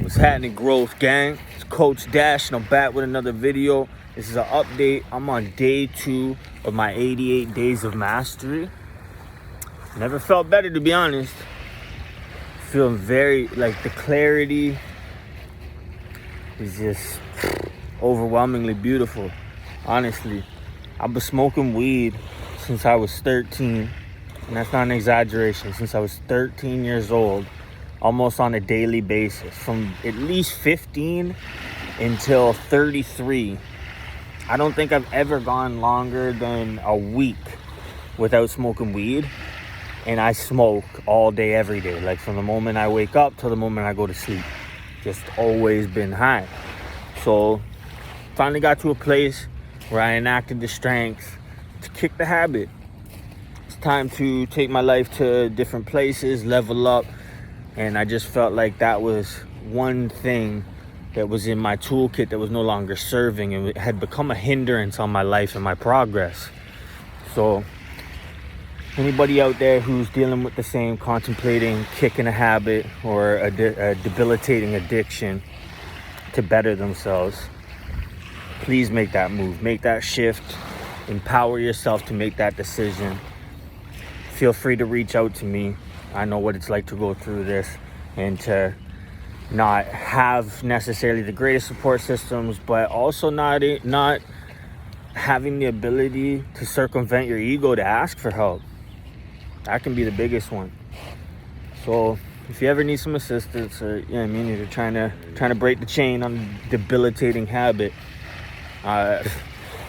What's happening, Growth Gang? It's Coach Dash, and I'm back with another video. This is an update. I'm on day 2 of my 88 days of mastery. Never felt better, to be honest. Feeling very, like, the clarity is just overwhelmingly beautiful. Honestly, I've been smoking weed since I was 13, and that's not an exaggeration. Since I was 13 years old, almost on a daily basis, from at least 15 until 33. I don't think I've ever gone longer than a week without smoking weed. And I smoke all day, every day. Like from the moment I wake up till the moment I go to sleep. Just always been high. So finally got to a place where I enacted the strength to kick the habit. It's time to take my life to different places, level up. And I just felt like that was one thing that was in my toolkit that was no longer serving and it had become a hindrance on my life and my progress. So anybody out there who's dealing with the same, contemplating kicking a habit or a debilitating addiction to better themselves, please make that move, make that shift, empower yourself to make that decision. Feel free to reach out to me. I know what it's like to go through this and to not have necessarily the greatest support systems, but also not having the ability to circumvent your ego to ask for help. That can be the biggest one. So if you ever need some assistance, or you know what I mean, you're trying to break the chain on a debilitating habit, I'm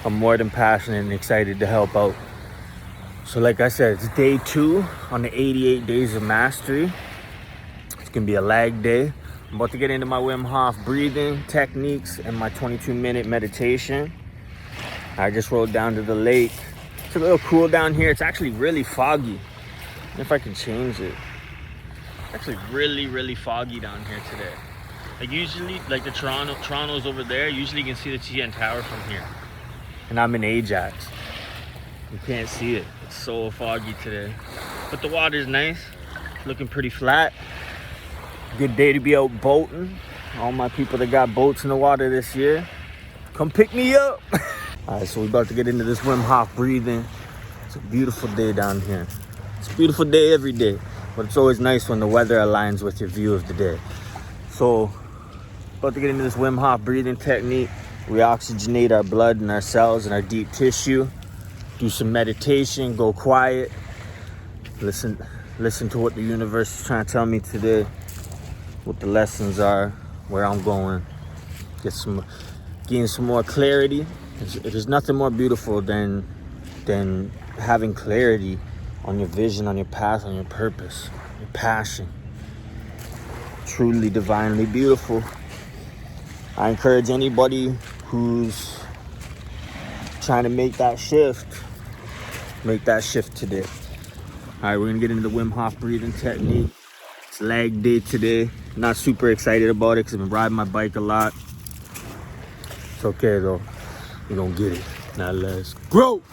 more than passionate and excited to help out. So like I said, it's day 2 on the 88 days of mastery. It's gonna be a lag day. I'm about to get into my Wim Hof breathing techniques and my 22-minute meditation. I just rode down to the lake. It's a little cool down here. It's actually really foggy. If I can change it. It's actually really foggy down here today. Like usually, like the Toronto's over there. Usually you can see the CN Tower from here. And I'm in Ajax. You can't see it. It's so foggy today. But the water's nice. It's looking pretty flat. Good day to be out boating. All my people that got boats in the water this year, come pick me up. All right, so we're about to get into this Wim Hof breathing. It's a beautiful day down here. It's a beautiful day every day, but it's always nice when the weather aligns with your view of the day. So, about to get into this Wim Hof breathing technique. We oxygenate our blood and our cells and our deep tissue. Do some meditation, go quiet. Listen to what the universe is trying to tell me today. What the lessons are, where I'm going. Gain some more clarity. There's nothing more beautiful than having clarity on your vision, on your path, on your purpose, your passion. Truly divinely beautiful. I encourage anybody who's trying to make that shift today. All right, we're gonna get into the Wim Hof breathing technique. It's lag day today. Not super excited about it because I've been riding my bike a lot. It's okay though. We're gonna get it. Now let's grow.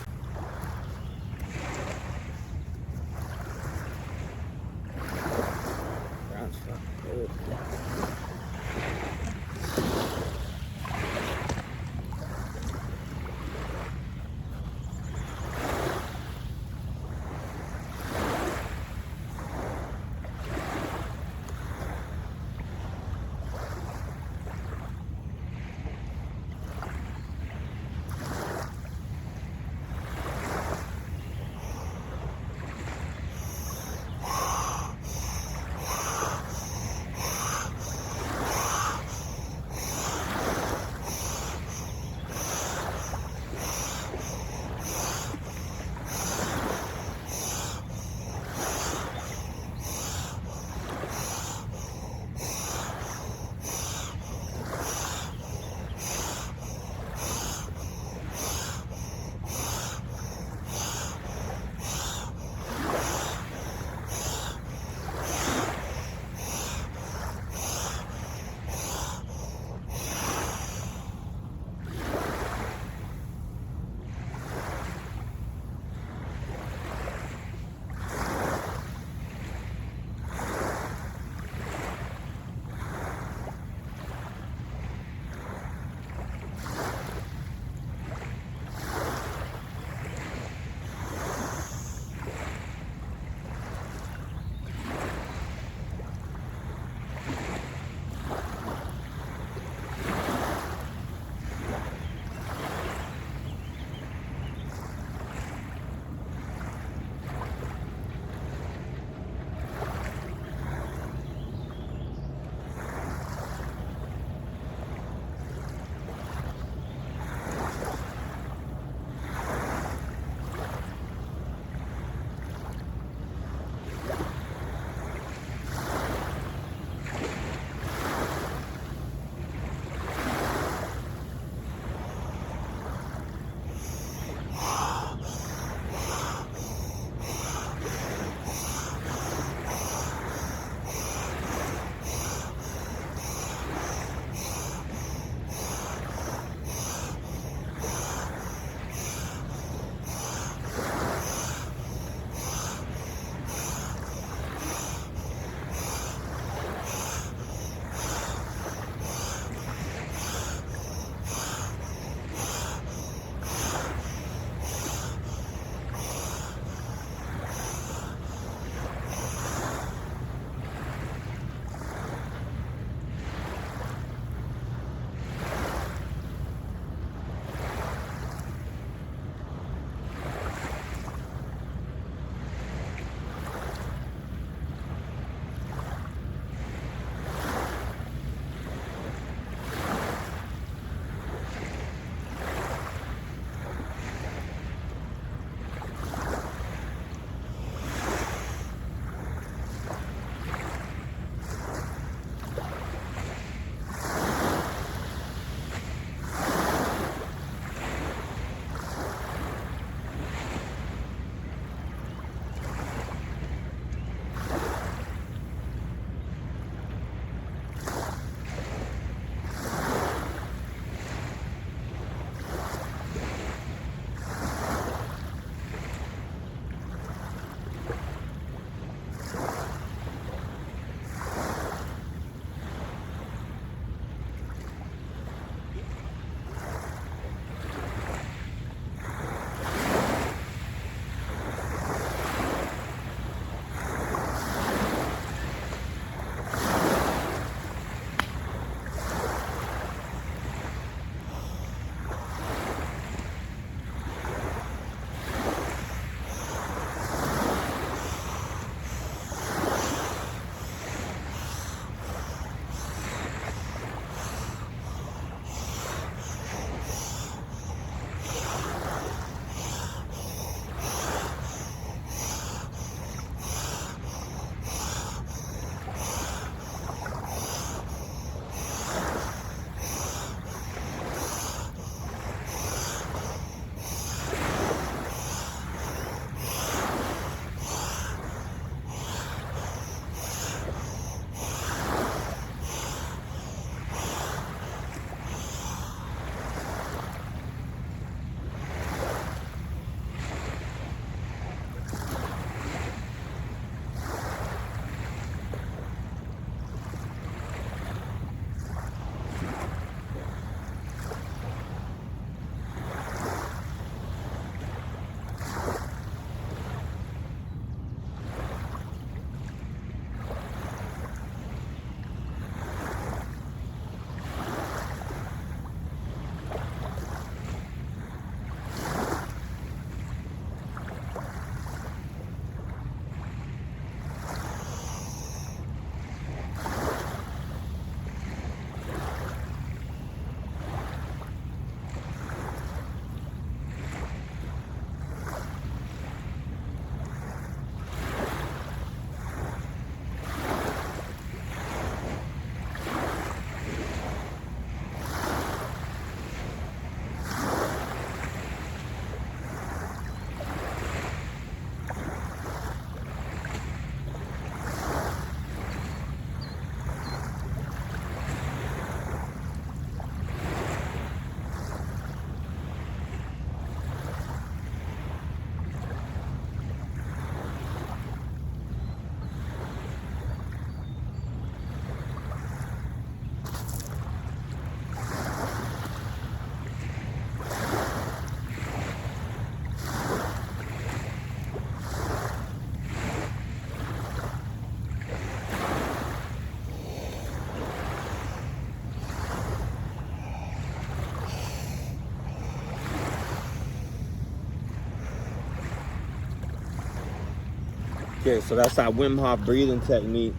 Okay, so that's that Wim Hof breathing technique.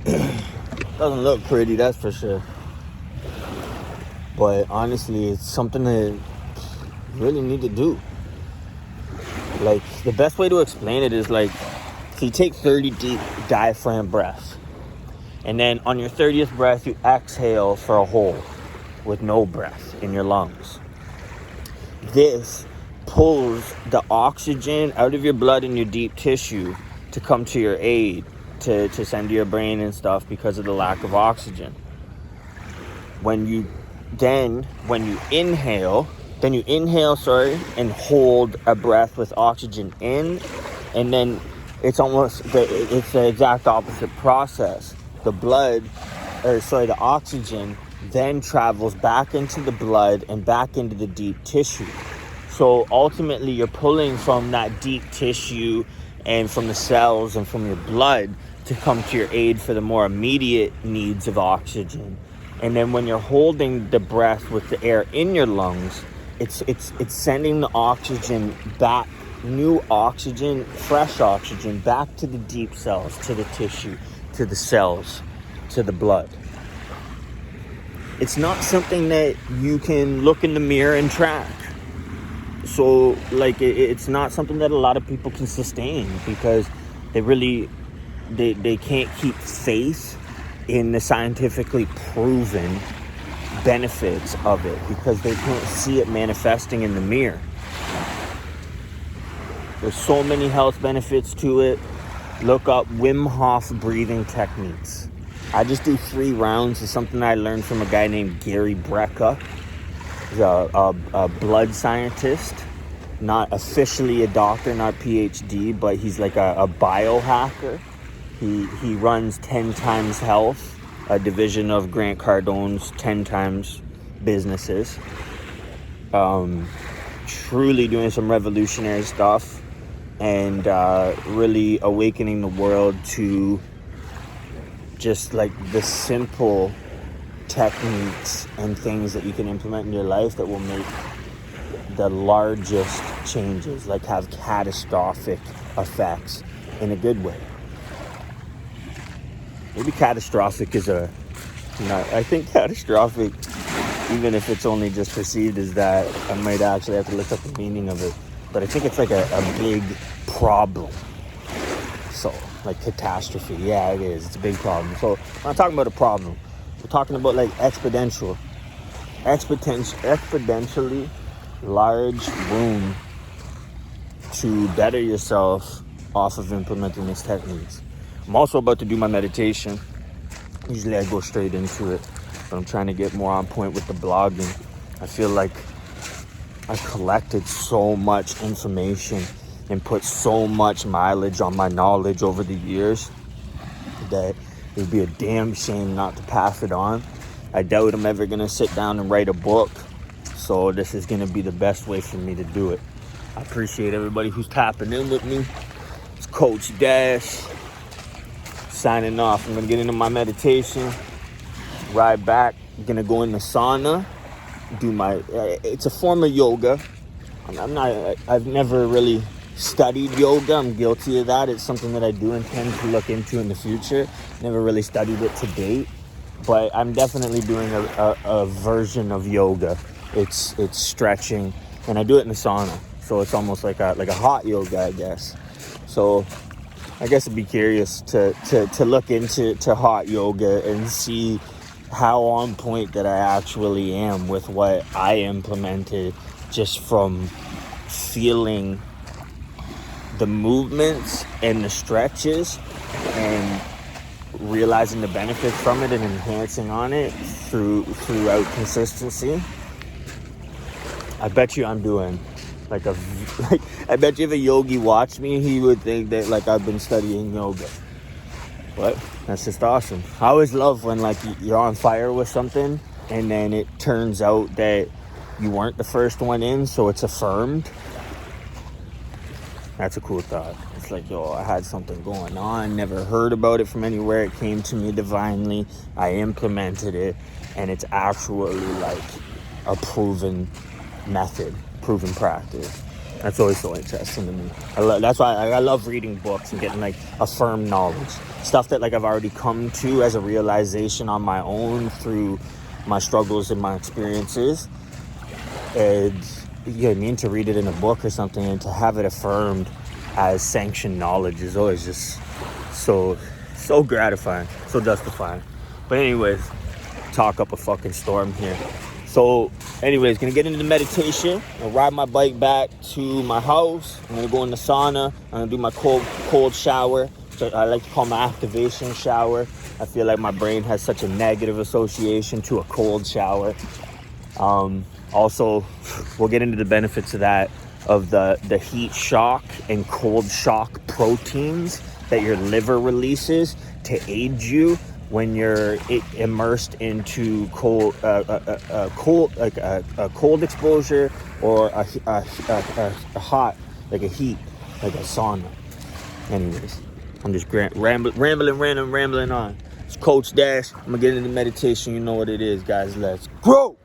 Doesn't look pretty, that's for sure. But honestly, it's something that you really need to do. Like, the best way to explain it is like, so you take 30 deep diaphragm breaths. And then on your 30th breath, you exhale for a hole with no breath in your lungs. This pulls the oxygen out of your blood and your deep tissue to come to your aid, to send to your brain and stuff because of the lack of oxygen. When you inhale, and hold a breath with oxygen in, and then it's the exact opposite process. The oxygen then travels back into the blood and back into the deep tissue. So ultimately, you're pulling from that deep tissue and from the cells and from your blood to come to your aid for the more immediate needs of oxygen. And then when you're holding the breath with the air in your lungs, it's sending the oxygen back, new oxygen, fresh oxygen, back to the deep cells, to the tissue, to the cells, to the blood. It's not something that you can look in the mirror and track. So, like, it's not something that a lot of people can sustain because they can't keep faith in the scientifically proven benefits of it because they can't see it manifesting in the mirror. There's so many health benefits to it. Look up Wim Hof breathing techniques. I just do 3 rounds. It's something I learned from a guy named Gary Brecka. He's a blood scientist, not officially a doctor, not PhD, but he's like a biohacker. He runs 10 Times Health, a division of Grant Cardone's 10 Times businesses. Truly doing some revolutionary stuff and really awakening the world to just like the simple techniques and things that you can implement in your life that will make the largest changes, like have catastrophic effects in a good way. Maybe catastrophic is I think catastrophic, even if it's only just perceived as that, I might actually have to look up the meaning of it. But I think it's like a big problem. So, like catastrophe, yeah, it is. It's a big problem. So, we're not talking about a problem. We're talking about like exponentially large room to better yourself off of implementing these techniques. I'm also about to do my meditation. Usually I go straight into it, but I'm trying to get more on point with the blogging. I feel like I've collected so much information and put so much mileage on my knowledge over the years that it would be a damn shame not to pass it on. I doubt I'm ever going to sit down and write a book, so this is going to be the best way for me to do it. I appreciate everybody who's tapping in with me. It's Coach Dash signing off. I'm going to get into my meditation, ride back. I'm going to go in the sauna, do it's a form of yoga. I've never really studied yoga. I'm guilty of that. It's something that I do intend to look into in the future. Never really studied it to date, but I'm definitely doing a version of yoga. It's stretching, and I do it in the sauna, so it's almost like a hot yoga, I guess. So I guess I'd be curious to look into hot yoga and see how on point that I actually am with what I implemented, just from feeling the movements and the stretches and realizing the benefits from it and enhancing on it throughout consistency. I bet you I'm doing I bet you if a yogi watched me, he would think that like I've been studying yoga. But that's just awesome. I always love when like you're on fire with something and then it turns out that you weren't the first one in, so it's affirmed. That's a cool thought. It's like, yo, I had something going on, never heard about it from anywhere. It came to me divinely. I implemented it, and it's actually like a proven method, proven practice. That's always so interesting to me. That's why I love reading books and getting like affirmed knowledge, stuff that like I've already come to as a realization on my own through my struggles and my experiences. And you know what I mean, to read it in a book or something and to have it affirmed as sanctioned knowledge is always just so gratifying, so justifying. But anyways, talk up a fucking storm here. So anyways, gonna get into the meditation. I'll ride my bike back to my house. I'm gonna go in the sauna. I'm gonna do my cold shower. So I like to call my activation shower. I feel like my brain has such a negative association to a cold shower. Also, we'll get into the benefits of that, of the heat shock and cold shock proteins that your liver releases to aid you when you're immersed into cold exposure or a hot, like a heat, like a sauna. Anyways, I'm just rambling on. It's Coach Dash. I'm gonna get into meditation. You know what it is, guys. Let's grow.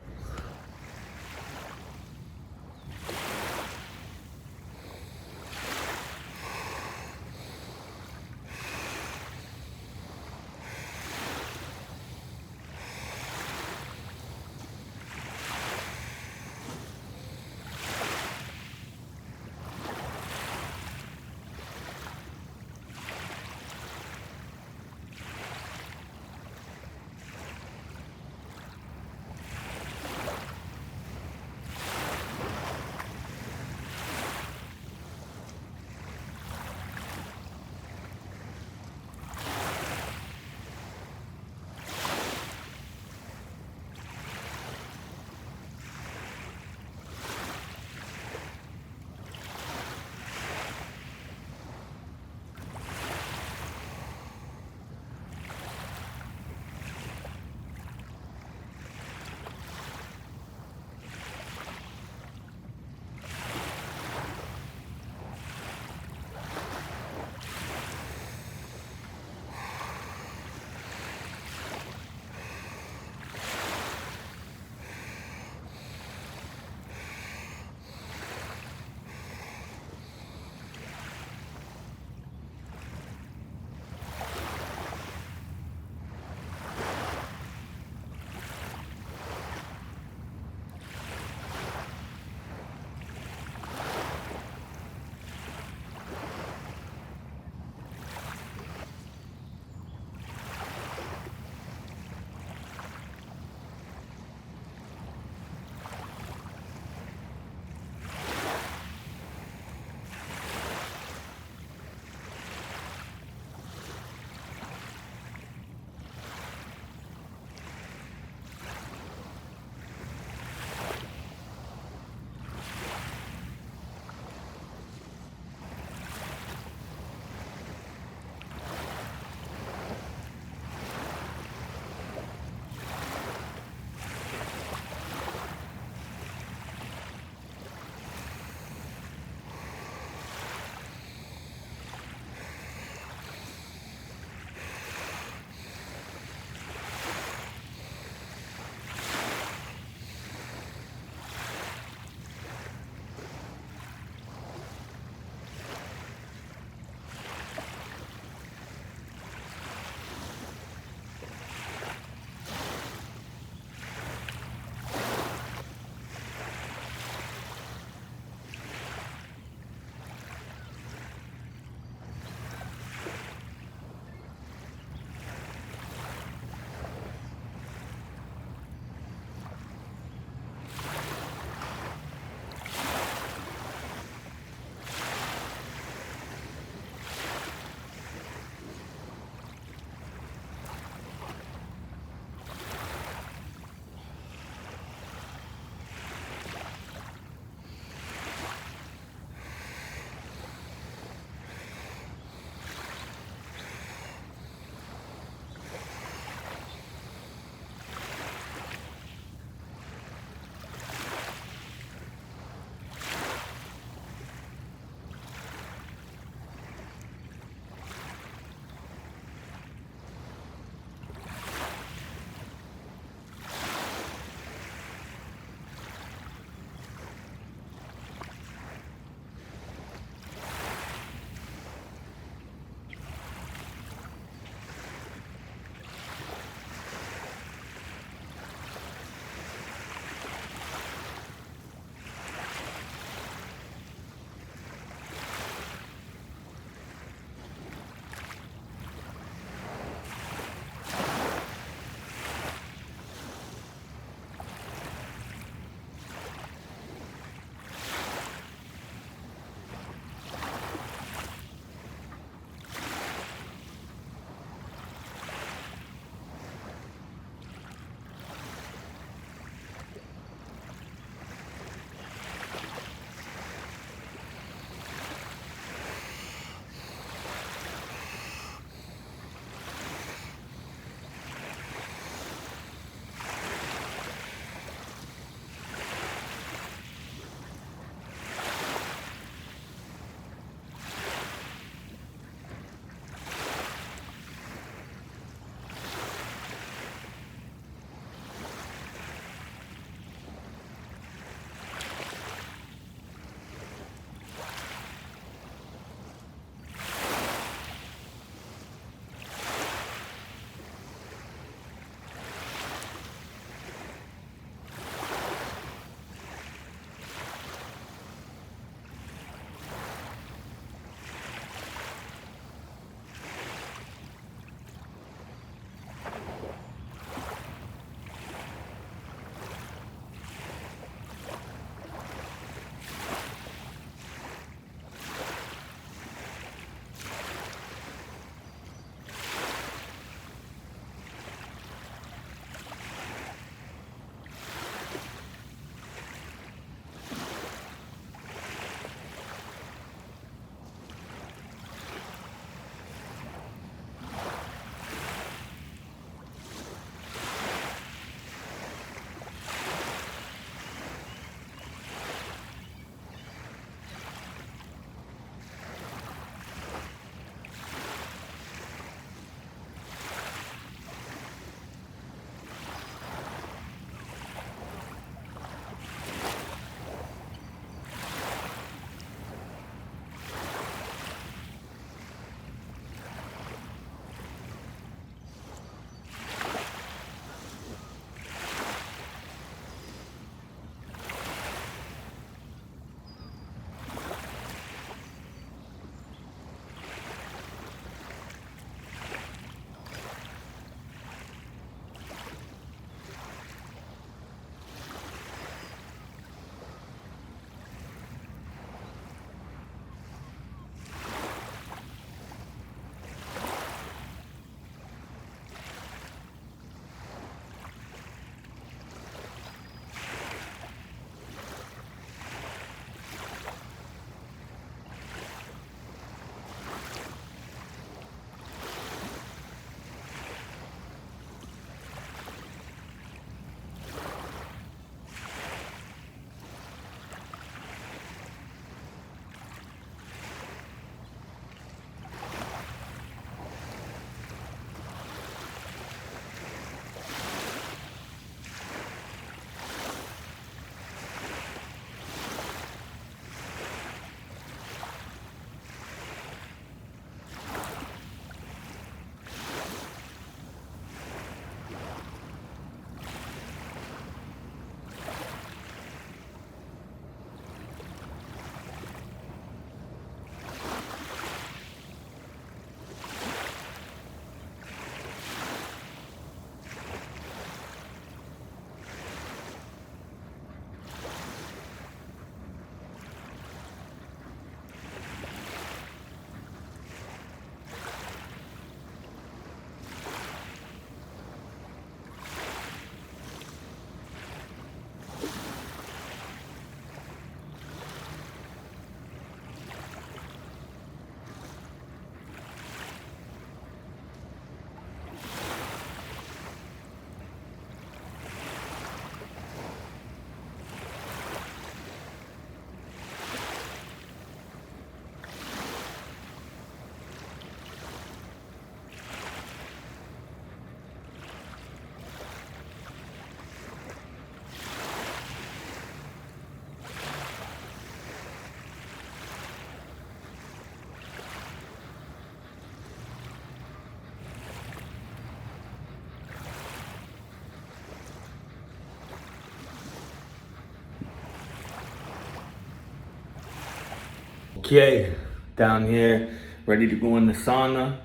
Okay, down here, ready to go in the sauna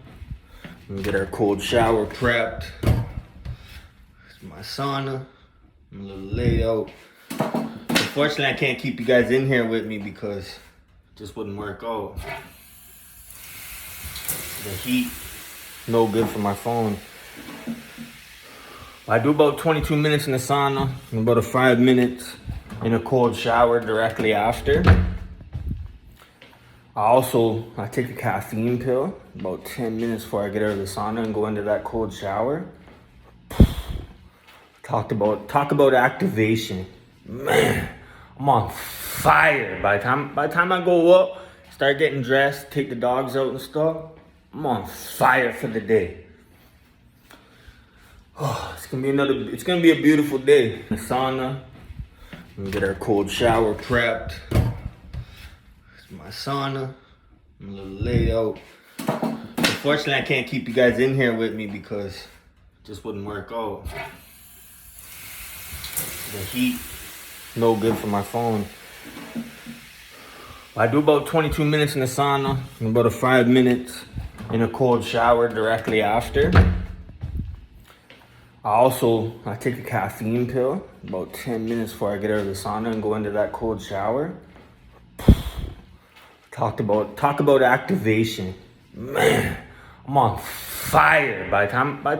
and get our cold shower prepped. It's my sauna. I'm a little laid out. Unfortunately, I can't keep you guys in here with me because it just wouldn't work out. The heat, no good for my phone. I do about 22 minutes in the sauna and about 5 minutes in a cold shower directly after. I take a caffeine pill about 10 minutes before I get out of the sauna and go into that cold shower. Talk about activation. Man, I'm on fire. By the time I go up, start getting dressed, take the dogs out and stuff, I'm on fire for the day. Oh, it's gonna be a beautiful day. In the sauna, and get our cold shower prepped. It's my sauna. I'm a little laid out. Unfortunately, I can't keep you guys in here with me because it just wouldn't work out. The heat, no good for my phone. I do about 22 minutes in the sauna and about 5 minutes in a cold shower directly after. I take a caffeine pill about 10 minutes before I get out of the sauna and go into that cold shower. Talk about activation. Man, I'm on fire. By the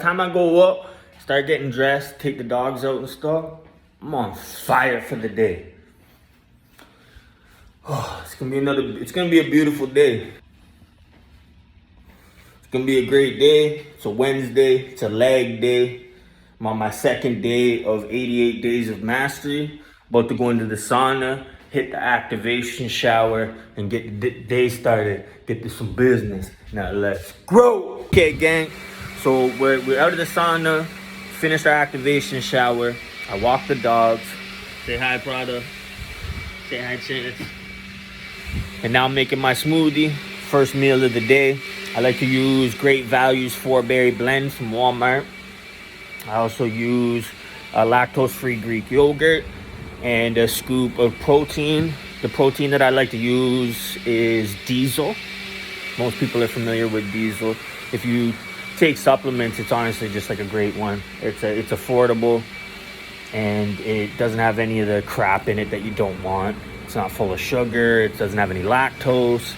time I go up, start getting dressed, take the dogs out and stuff, I'm on fire for the day. Oh, it's gonna be a beautiful day. It's gonna be a great day. It's a Wednesday, it's a leg day. I'm on my second day of 88 days of mastery. About to go into the sauna, hit the activation shower, and get the day started. Get to some business. Now let's grow. Okay, gang. So we're out of the sauna, finished our activation shower. I walk the dogs. Say hi, Prada. Say hi, Chance. And now I'm making my smoothie. First meal of the day. I like to use Great Values 4-berry blend from Walmart. I also use lactose-free Greek yogurt and a scoop of protein. The protein that I like to use is Diesel. Most people are familiar with Diesel. If you take supplements, it's honestly just like a great one. It's affordable and it doesn't have any of the crap in it that you don't want. It's not full of sugar. It doesn't have any lactose.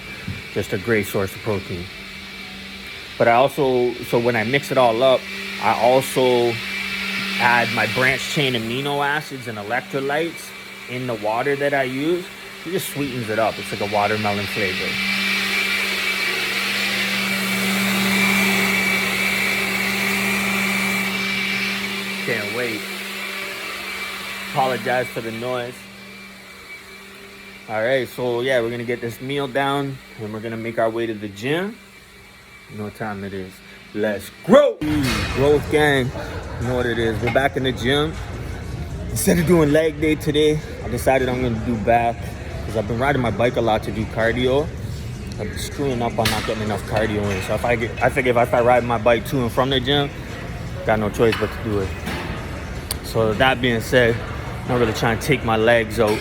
Just a great source of protein. But so when I mix it all up, I also add my branched chain amino acids and electrolytes in the water that I use. It just sweetens it up. It's like a watermelon flavor. Can't wait. Apologize for the noise. All right, so yeah, we're gonna get this meal down and we're gonna make our way to the gym. You know what time it is. Let's grow. Growth gang. You know what it is. We're back in the gym. Instead of doing leg day today, I decided I'm gonna do back because I've been riding my bike a lot to do cardio. I'm screwing up on not getting enough cardio in. So I figure if I start riding my bike to and from the gym, got no choice but to do it. So that being said, I'm not really trying to take my legs out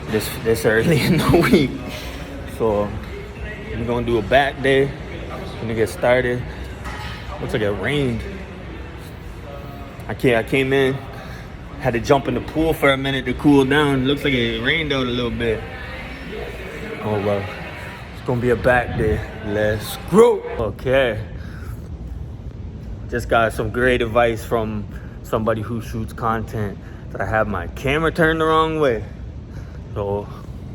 this early in the week. So we're gonna do a back day. Gonna get started. Looks like it rained. I came in, had to jump in the pool for a minute to cool down. Looks like it rained out a little bit. Oh well, it's gonna be a back day. Let's grow. Okay. Just got some great advice from somebody who shoots content that I have my camera turned the wrong way. So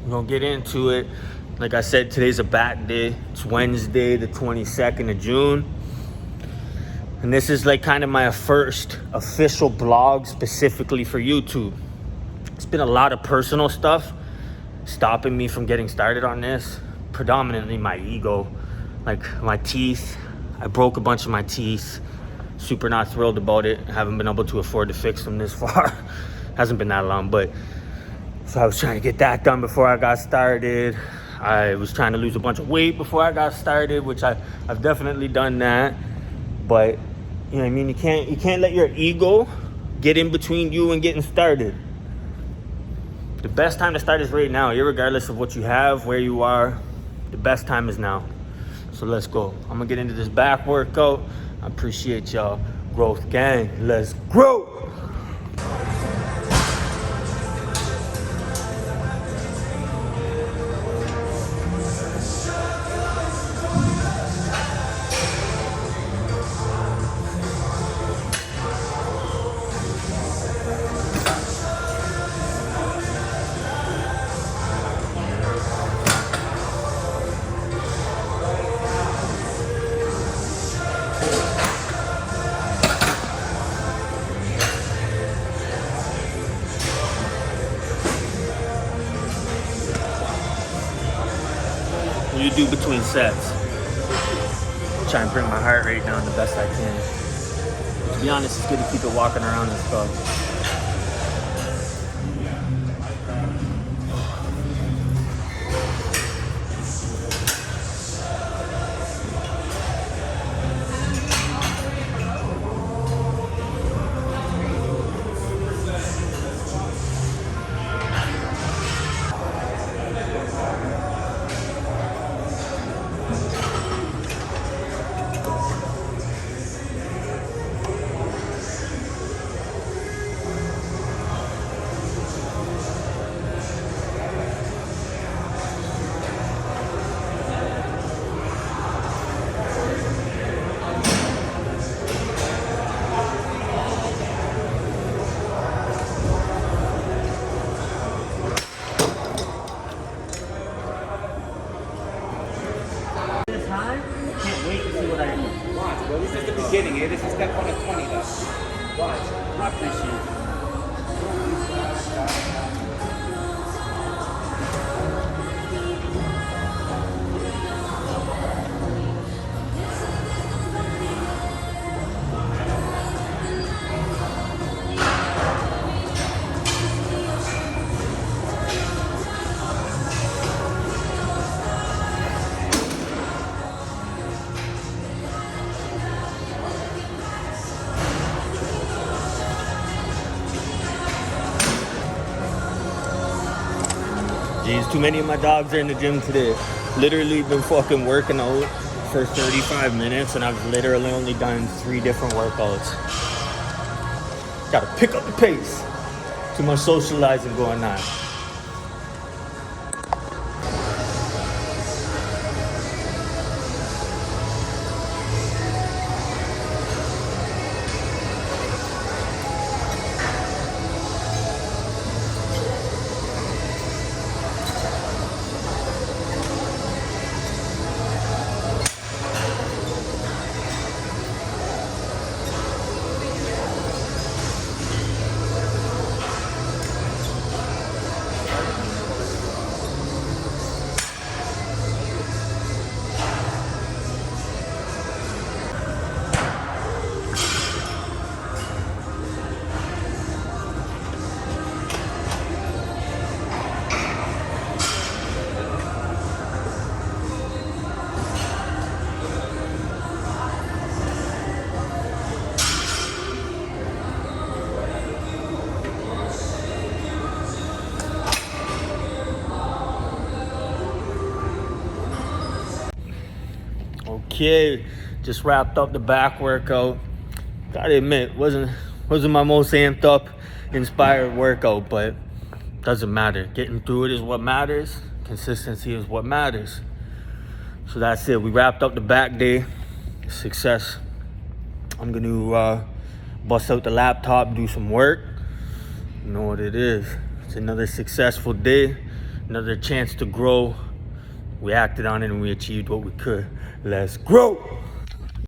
we're gonna get into it. Like I said, today's a back day. It's Wednesday, the 22nd of June. And this is like kind of my first official blog specifically for YouTube. It's been a lot of personal stuff stopping me from getting started on this. Predominantly my ego, like my teeth. I broke a bunch of my teeth. Super not thrilled about it. I haven't been able to afford to fix them this far. Hasn't been that long, but so I was trying to get that done before I got started. I was trying to lose a bunch of weight before I got started, which I've definitely done that. But you know what I mean? You can't let your ego get in between you and getting started. The best time to start is right now, irregardless of what you have, where you are. The best time is now. So let's go. I'm gonna get into this back workout. I appreciate y'all. Growth gang, let's grow. What do you do between sets? Try and bring my heart rate down the best I can. To be honest, it's good to keep it walking around and stuff. Can't wait to see what I do. Watch, bro. This is the beginning. This is step 1 of 20, though. Watch. I appreciate it. Jeez, too many of my dogs are in the gym today. Literally been fucking working out for 35 minutes and I've literally only done 3 different workouts. Gotta pick up the pace. Too much socializing going on. Okay, just wrapped up the back workout. Gotta admit, wasn't my most amped up, inspired workout, but doesn't matter. Getting through it is what matters. Consistency is what matters. So that's it. We wrapped up the back day. Success. I'm gonna bust out the laptop, do some work. You know what it is. It's another successful day, another chance to grow. We acted on it and we achieved what we could. Let's grow.